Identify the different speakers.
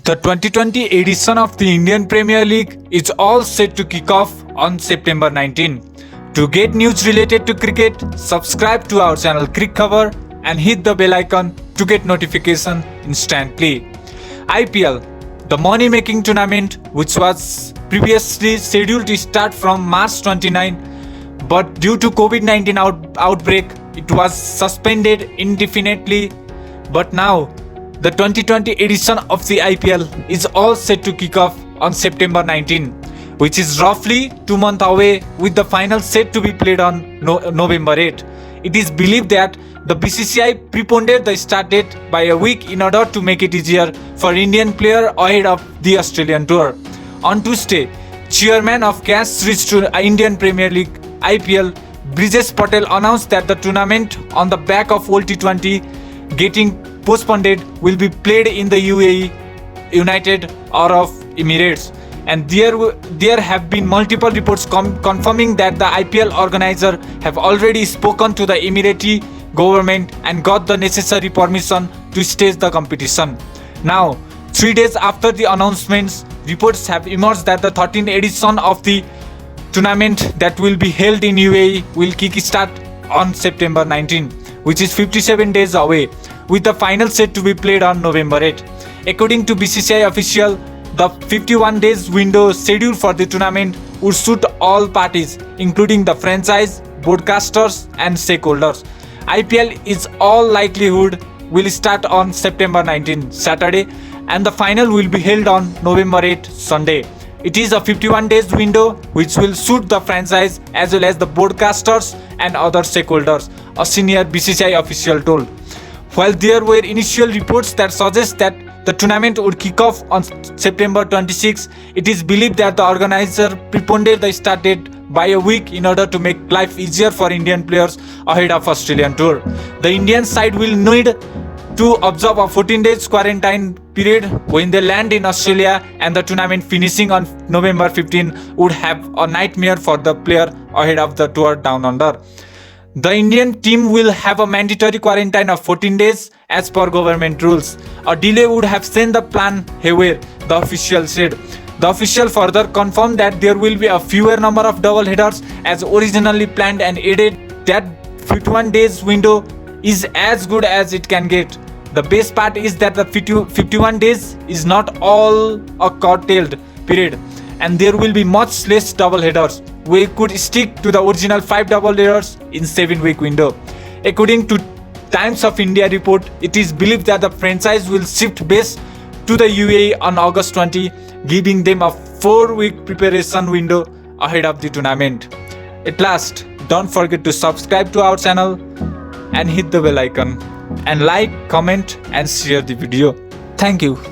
Speaker 1: The 2020 edition of the Indian Premier League is all set to kick off on September 19. To get news related to cricket, subscribe to our channel Crick Cover and hit the bell icon to get notification instantly. IPL, the money-making tournament which was previously scheduled to start from March 29, but due to COVID-19 outbreak, it was suspended indefinitely. But now, the 2020 edition of the IPL is all set to kick off on September 19, which is roughly 2 months away, with the final set to be played on November 8. It is believed that the BCCI preponed the start date by a week in order to make it easier for Indian players ahead of the Australian tour. On Tuesday, Chairman of Cash Rich Indian Premier League IPL, Brijesh Patel, announced that the tournament, on the back of World T20 getting postponed, will be played in the UAE, United Arab Emirates. And there have been multiple reports confirming that the IPL organizer have already spoken to the Emirati government and got the necessary permission to stage the competition. Now, 3 days after the announcements, reports have emerged that the 13th edition of the tournament that will be held in UAE will kick-start on September 19, which is 57 days away, with the final set to be played on November 8. According to BCCI official, the 51 days window scheduled for the tournament would suit all parties, including the franchise, broadcasters and stakeholders. IPL is all likelihood will start on September 19, Saturday, and the final will be held on November 8, Sunday. It is a 51 days window which will suit the franchise as well as the broadcasters and other stakeholders, a senior BCCI official told. While there were initial reports that suggest that the tournament would kick off on September 26, it is believed that the organizer preponed the start date by a week in order to make life easier for Indian players ahead of Australian tour. The Indian side will need to observe a 14 days quarantine period when they land in Australia, and the tournament finishing on November 15 would have a nightmare for the player ahead of the tour down under. The Indian team will have a mandatory quarantine of 14 days as per government rules. A delay would have sent the plan haywire, the official said. The official further confirmed that there will be a fewer number of double headers as originally planned, and added that 51 days window is as good as it can get. The best part is that the 51 days is not all a curtailed period, and there will be much less double headers. We could stick to the original 5 double headers in 7-week window. According to Times of India report, it is believed that the franchise will shift base to the UAE on August 20, giving them a 4-week preparation window ahead of the tournament. At last, don't forget to subscribe to our channel and hit the bell icon, and like, comment and share the video. Thank you.